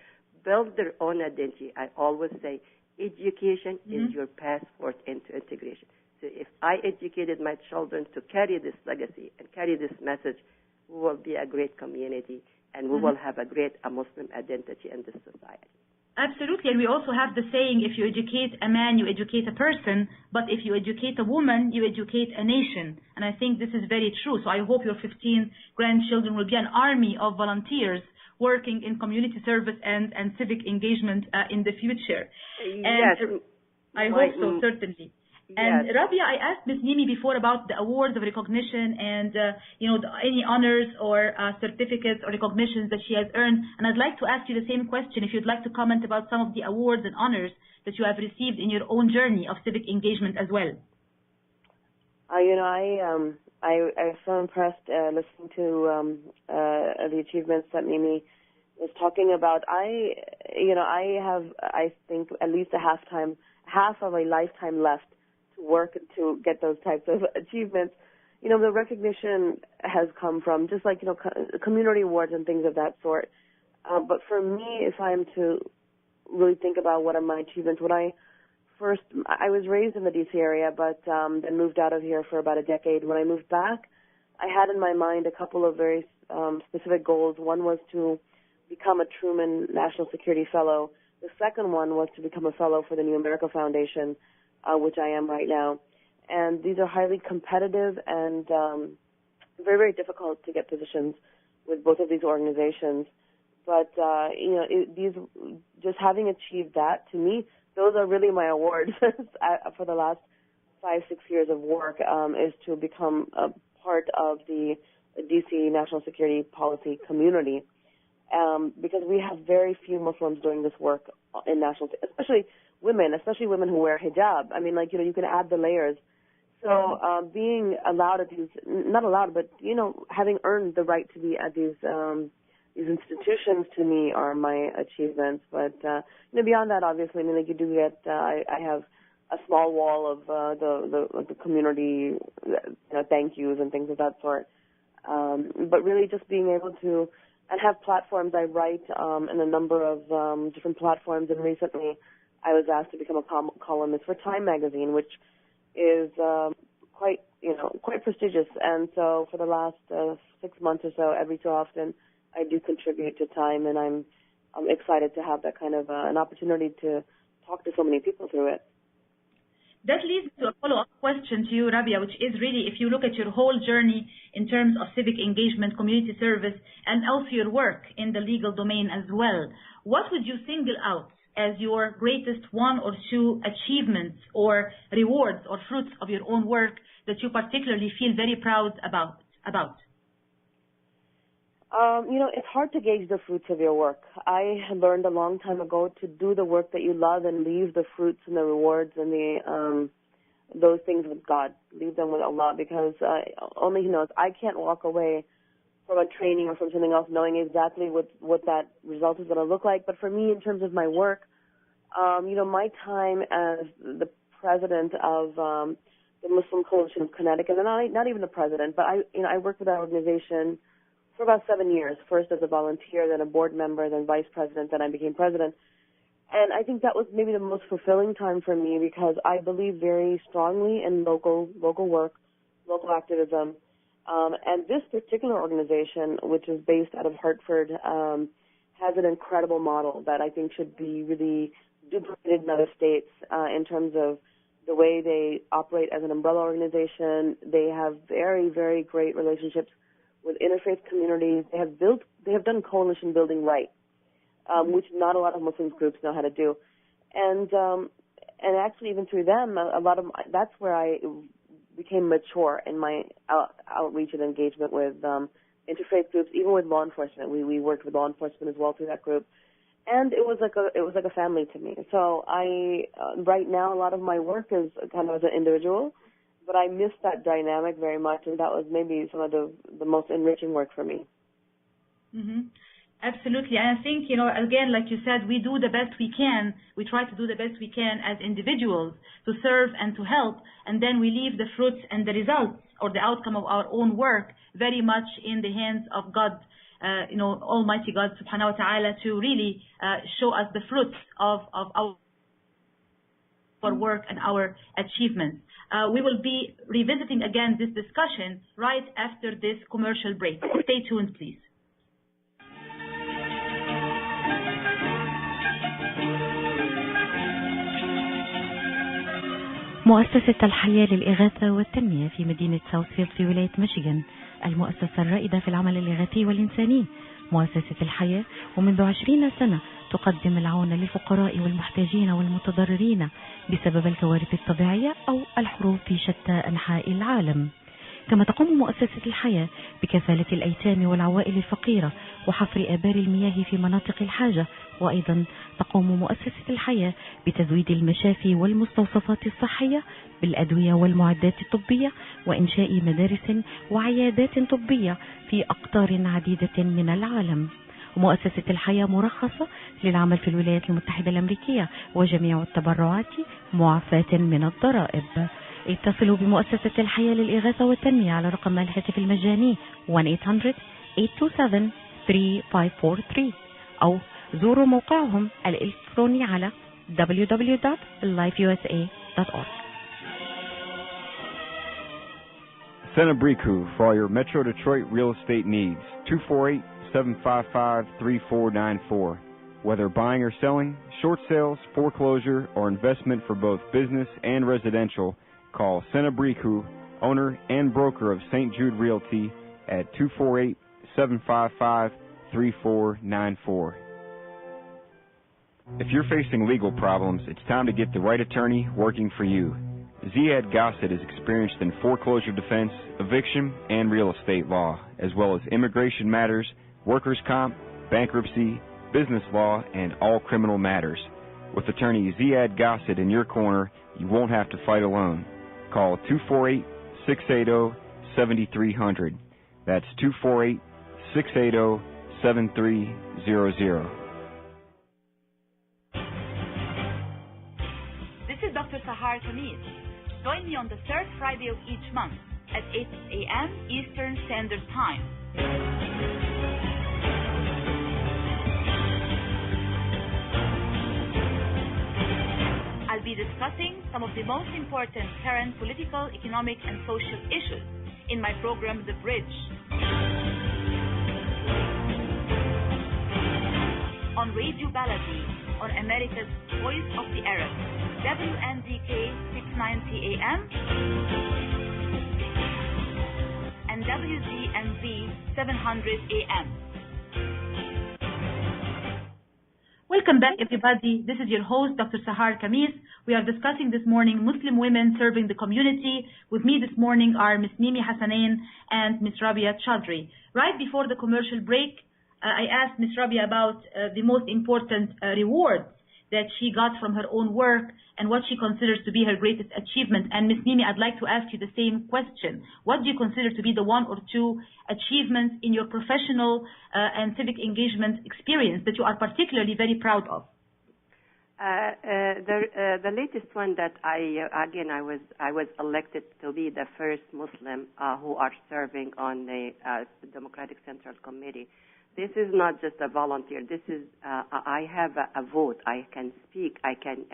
Build their own identity. I always say education is your passport into integration. So if I educated my children to carry this legacy and carry this message, we will be a great community and we will have a great Muslim identity in this society. Absolutely, and we also have the saying, if you educate a man, you educate a person, but if you educate a woman, you educate a nation. And I think this is very true. So I hope your 15 grandchildren will be an army of volunteers working in community service and civic engagement in the future. Yes. And I hope so, certainly. And Rabia, I asked Ms. Nimi before about the awards of recognition and, any honors or certificates or recognitions that she has earned. And I'd like to ask you the same question, if you'd like to comment about some of the awards and honors that you have received in your own journey of civic engagement as well. I was so impressed listening to the achievements that Mimi was talking about. I have, I think, at least half of a lifetime left to work to get those types of achievements. The recognition has come from just like, community awards and things of that sort. But for me, if I'm to really think about what are my achievements, I was raised in the D.C. area, but then moved out of here for about a decade. When I moved back, I had in my mind a couple of very specific goals. One was to become a Truman National Security Fellow. The second one was to become a fellow for the New America Foundation, which I am right now. And these are highly competitive and very, very difficult to get positions with both of these organizations. But, just having achieved that, to me, those are really my awards for the last 5-6 years of work, is to become a part of the D.C. national security policy community. Because we have very few Muslims doing this work in especially women who wear hijab. I mean, you can add the layers. So being allowed at not allowed, but, having earned the right to be at these institutions, to me, are my achievements. But, beyond that, obviously, you do get, I have a small wall of the community, thank yous and things of that sort. But really just being able to, and have platforms. I write in a number of different platforms, and recently I was asked to become a columnist for Time magazine, which is quite prestigious. And so for the last 6 months or so, every so often, I do contribute to Time, and I'm excited to have that kind of an opportunity to talk to so many people through it. That leads to a follow-up question to you, Rabia, which is really, if you look at your whole journey in terms of civic engagement, community service, and also your work in the legal domain as well, what would you single out as your greatest one or two achievements or rewards or fruits of your own work that you particularly feel very proud about? It's hard to gauge the fruits of your work. I learned a long time ago to do the work that you love and leave the fruits and the rewards and those things with God. Leave them with Allah, because only He knows. I can't walk away from a training or from something else knowing exactly what that result is going to look like. But for me, in terms of my work, my time as the president of the Muslim Coalition of Connecticut, and not even the president, but I worked with that organization for about 7 years, first as a volunteer, then a board member, then vice president, then I became president. And I think that was maybe the most fulfilling time for me, because I believe very strongly in local work, local activism. And this particular organization, which is based out of Hartford, has an incredible model that I think should be really duplicated in other states in terms of the way they operate as an umbrella organization. They have very, very great relationships with interfaith communities. They have done coalition building right. which not a lot of Muslim groups know how to do. And actually, even through them, that's where I became mature in my outreach and engagement with interfaith groups, even with law enforcement. We worked with law enforcement as well through that group, and it was like a family to me. So right now a lot of my work is kind of as an individual, but I miss that dynamic very much, and that was maybe some of the most enriching work for me. Mm-hmm. Absolutely. And I think, again, like you said, we do the best we can. We try to do the best we can as individuals to serve and to help. And then we leave the fruits and the results or the outcome of our own work very much in the hands of God, Almighty God, subhanahu wa ta'ala, to really show us the fruits of our work and our achievements. We will be revisiting again this discussion right after this commercial break. Stay tuned, please. مؤسسة الحياة للإغاثة والتنمية في مدينة ساوثفيلد في ولاية ميشيغان، المؤسسة الرائدة في العمل الإغاثي والإنساني. مؤسسة الحياة ومنذ 20 سنة تقدم العون للفقراء والمحتاجين والمتضررين بسبب الكوارث الطبيعية أو الحروب في شتى أنحاء العالم. كما تقوم مؤسسة الحياة بكفالة الأيتام والعوائل الفقيرة وحفر آبار المياه في مناطق الحاجة، وأيضا تقوم مؤسسة الحياة بتزويد المشافي والمستوصفات الصحية بالأدوية والمعدات الطبية وإنشاء مدارس وعيادات طبية في أقطار عديدة من العالم. مؤسسة الحياة مرخصة للعمل في الولايات المتحدة الأمريكية، وجميع التبرعات معفاة من الضرائب. اتصلوا بمؤسسة الحياة للإغاثة والتنمية على رقم الهاتف المجاني 1-800-827-3543 أو زوروا موقعهم الإلكتروني على www.lifeusa.org. Senabriku for all your Metro Detroit real estate needs. 248-755-3494. Whether buying or selling, short sales, foreclosure, or investment for both business and residential, call Senabriku, owner and broker of St. Jude Realty at 248-755-3494. If you're facing legal problems, it's time to get the right attorney working for you. Ziad Gossett is experienced in foreclosure defense, eviction, and real estate law, as well as immigration matters, workers' comp, bankruptcy, business law, and all criminal matters. With attorney Ziad Gossett in your corner, you won't have to fight alone. Call 248-680-7300. That's 248-680-7300. This is Dr. Sahar Khamis. Join me on the third Friday of each month at 8 a.m. Eastern Standard Time. I'll be discussing some of the most important current political, economic, and social issues in my program, The Bridge. On Radio Baladi, on America's Voice of the Arabs, WNDK 690 AM and WZMV 700 AM. Welcome back, everybody. This is your host, Dr. Sahar Khamis. We are discussing this morning Muslim women serving the community. With me this morning are Ms. Mimi Hassanein and Ms. Rabia Chaudhary. Right before the commercial break, I asked Ms. Rabia about the most important rewards that she got from her own work and what she considers to be her greatest achievement. And Ms. Mimi, I'd like to ask you the same question. What do you consider to be the one or two achievements in your professional and civic engagement experience that you are particularly very proud of? The latest one that I was elected to be the first Muslim who are serving on the Democratic Central Committee. This is not just a volunteer. This is I have a vote. I can speak. I can,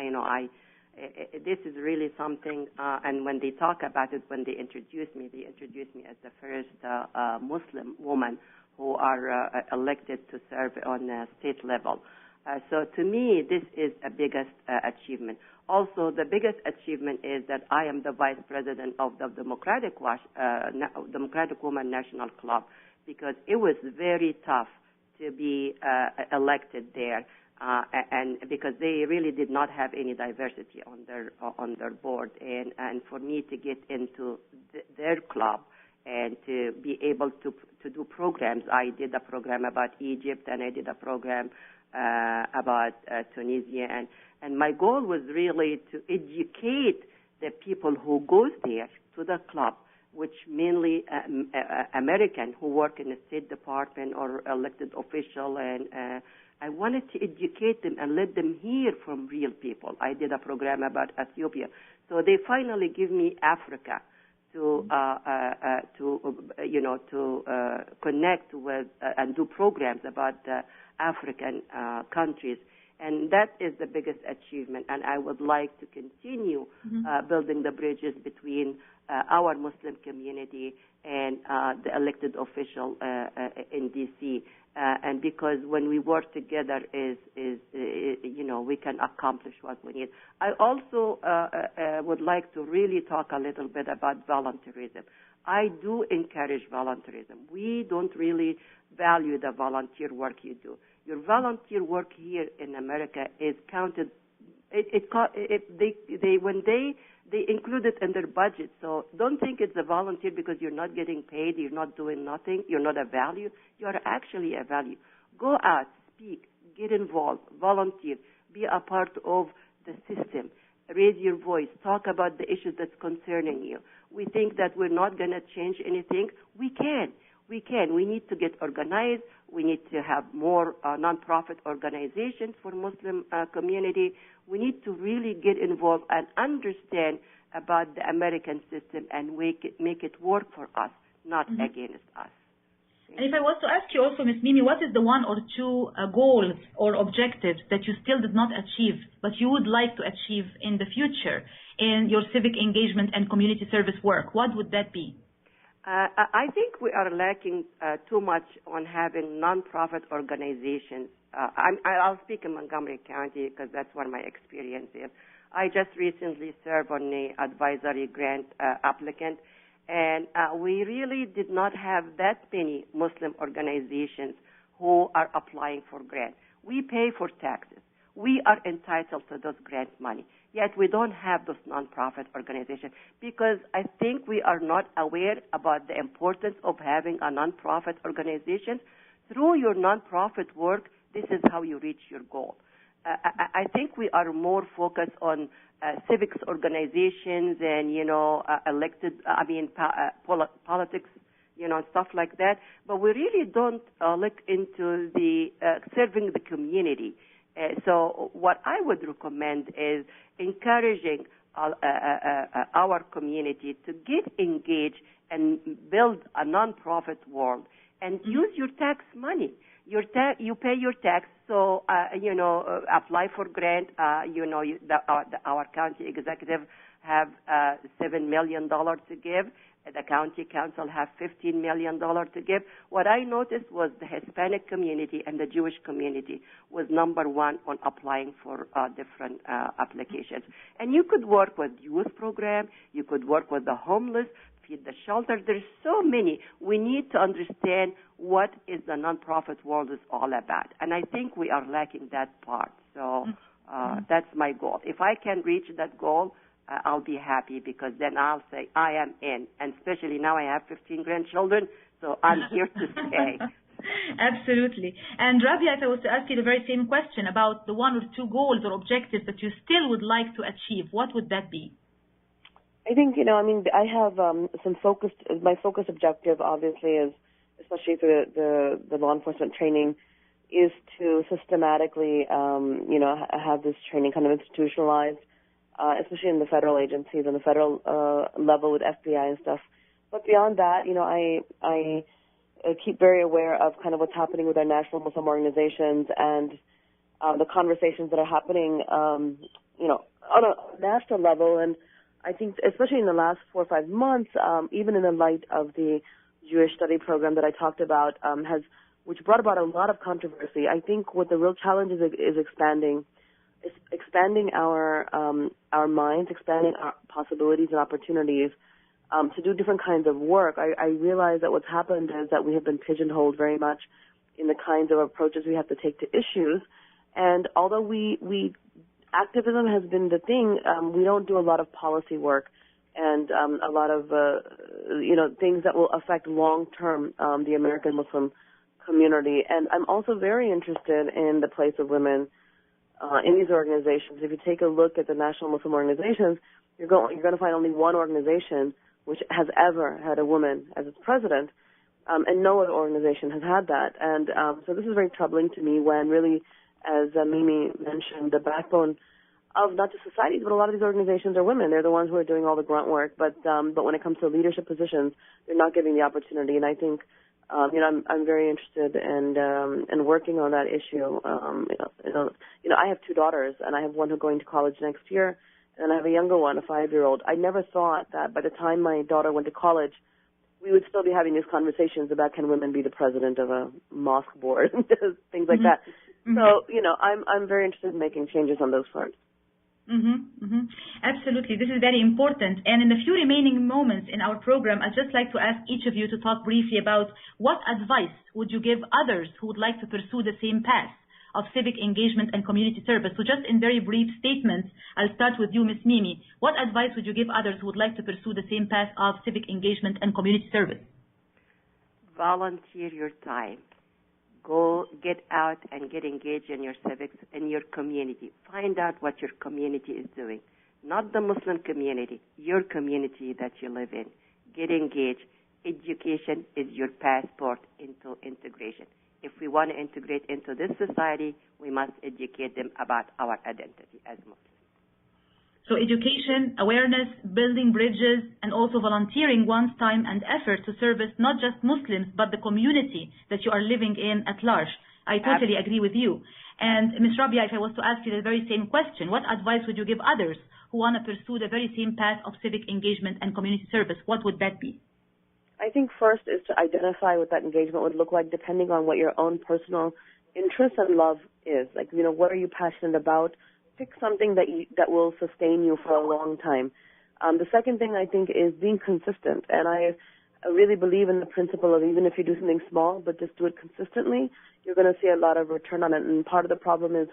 this is really something. And when they talk about it, when they introduce me as the first Muslim woman who are elected to serve on a state level. So to me, this is a biggest achievement. Also, the biggest achievement is that I am the vice president of the Democratic Woman National Club, because it was very tough to be elected there, and because they really did not have any diversity on their board, and for me to get into their club and to be able to do programs. I did a program about Egypt, and I did a program about Tunisia, and my goal was really to educate the people who goes there to the club, which mainly American who work in the State Department or elected official, and I wanted to educate them and let them hear from real people. I did a program about Ethiopia, so they finally give me Africa to connect with and do programs about African countries. And that is the biggest achievement, and I would like to continue building the bridges between our Muslim community and the elected official in D.C. And because when we work together, we can accomplish what we need. I also would like to really talk a little bit about volunteerism. I do encourage volunteerism. We don't really value the volunteer work you do. Your volunteer work here in America is counted. They include it in their budget. So don't think it's a volunteer because you're not getting paid, you're not doing nothing, you're not a value. You are actually a value. Go out, speak, get involved, volunteer, be a part of the system, raise your voice, talk about the issues that's concerning you. We think that we're not going to change anything. We can. We need to get organized. We need to have more nonprofit organizations for Muslim community. We need to really get involved and understand about the American system and make it work for us, not against us. And if I was to ask you also, Ms. Mimi, what is the one or two goals or objectives that you still did not achieve, but you would like to achieve in the future in your civic engagement and community service work? What would that be? I think we are lacking too much on having nonprofit organizations. I'll speak in Montgomery County because that's where my experience is. I just recently served on the advisory grant applicant, and we really did not have that many Muslim organizations who are applying for grants. We pay for taxes. We are entitled to those grant money. Yet we don't have those nonprofit organizations because I think we are not aware about the importance of having a nonprofit organization. Through your nonprofit work, this is how you reach your goal. I think we are more focused on civics organizations and, politics, stuff like that. But we really don't look into the serving the community. So what I would recommend is encouraging our community to get engaged and build a nonprofit world and use your tax money. You pay your tax, so apply for grant. Our county executive have $7 million to give. The county council have $15 million to give. What I noticed was the Hispanic community and the Jewish community was number one on applying for different applications. And you could work with youth program. You could work with the homeless, feed the shelter. There's so many. We need to understand what is the nonprofit world is all about. And I think we are lacking that part. So that's my goal. If I can reach that goal, I'll be happy because then I'll say I am in. And especially now I have 15 grandchildren, so I'm here to stay. Absolutely. And Rabia, if I was to ask you the very same question about the one or two goals or objectives that you still would like to achieve, what would that be? I think, I have some focused, my focus objective obviously is, especially through the law enforcement training, is to systematically, have this training kind of institutionalized, especially in the federal agencies and the federal level with FBI and stuff. But beyond that, I keep very aware of kind of what's happening with our national Muslim organizations and the conversations that are happening, on a national level. And I think, especially in the last 4 or 5 months, even in the light of the Jewish study program that I talked about, which brought about a lot of controversy. I think what the real challenge is expanding our minds, expanding our possibilities and opportunities to do different kinds of work. I realize that what's happened is that we have been pigeonholed very much in the kinds of approaches we have to take to issues. And although activism has been the thing, we don't do a lot of policy work and a lot of, things that will affect long-term the American Muslim community. And I'm also very interested in the place of women in these organizations. If you take a look at the national Muslim organizations, you're going to find only one organization which has ever had a woman as its president, and no other organization has had that. And so this is very troubling to me when really, as Mimi mentioned, the backbone of not just societies, but a lot of these organizations are women. They're the ones who are doing all the grunt work. But when it comes to leadership positions, they're not giving the opportunity. And I think, I'm very interested in working on that issue. I have two daughters, and I have one who's going to college next year, and I have a younger one, a 5-year-old. I never thought that by the time my daughter went to college, we would still be having these conversations about can women be the president of a mosque board, things like that. So, I'm very interested in making changes on those fronts. Absolutely. This is very important. And in the few remaining moments in our program, I'd just like to ask each of you to talk briefly about what advice would you give others who would like to pursue the same path of civic engagement and community service. So just in very brief statements, I'll start with you, Ms. Mimi. What advice would you give others who would like to pursue the same path of civic engagement and community service? Volunteer your time. Go get out and get engaged in your civics, in your community. Find out what your community is doing. Not the Muslim community, your community that you live in. Get engaged. Education is your passport into integration. If we want to integrate into this society, we must educate them about our identity as Muslims. So education, awareness, building bridges, and also volunteering one's time and effort to service not just Muslims, but the community that you are living in at large. I totally agree with you. And Ms. Rabia, if I was to ask you the very same question, what advice would you give others who want to pursue the very same path of civic engagement and community service? What would that be? I think first is to identify what that engagement would look like depending on what your own personal interest and love is. Like, what are you passionate about? Pick something that will sustain you for a long time. The second thing I think is being consistent. And I really believe in the principle of even if you do something small, but just do it consistently, you're going to see a lot of return on it. And part of the problem is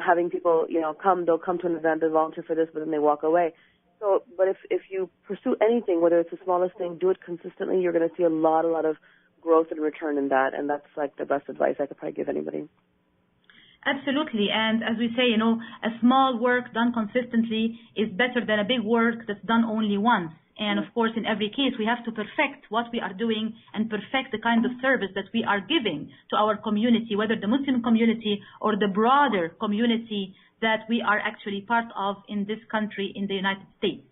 having people, they'll come to an event, they volunteer for this, but then they walk away. So, but if you pursue anything, whether it's the smallest thing, do it consistently, you're going to see a lot of growth and return in that. And that's like the best advice I could probably give anybody. Absolutely. And as we say, a small work done consistently is better than a big work that's done only once. And of course, in every case, we have to perfect what we are doing and perfect the kind of service that we are giving to our community, whether the Muslim community or the broader community that we are actually part of in this country, in the United States.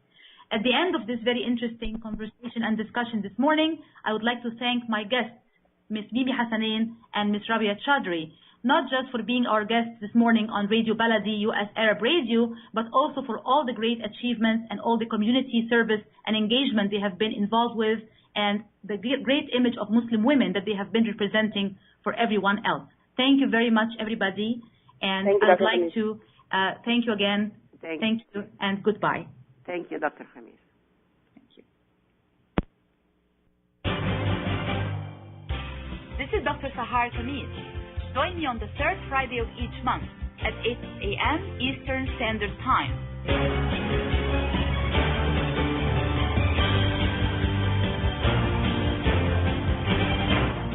At the end of this very interesting conversation and discussion this morning, I would like to thank my guests, Ms. Mimi Hassanein and Ms. Rabia Chaudhary, not just for being our guests this morning on Radio Baladi, U.S. Arab Radio, but also for all the great achievements and all the community service and engagement they have been involved with and the great image of Muslim women that they have been representing for everyone else. Thank you very much, everybody. And I'd like to thank you again. Thank you, and goodbye. Thank you, Dr. Khamis. Thank you. This is Dr. Sahar Khamis. Join me on the third Friday of each month at 8 a.m. Eastern Standard Time.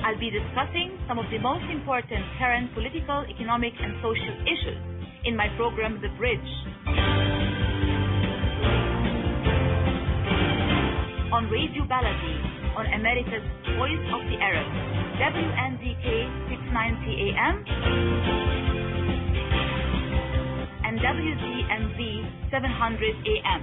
I'll be discussing some of the most important current political, economic, and social issues in my program, The Bridge. On Radio Baladi, on America's Voice of the Arab, WNDK 690 AM and WZMV 700 AM.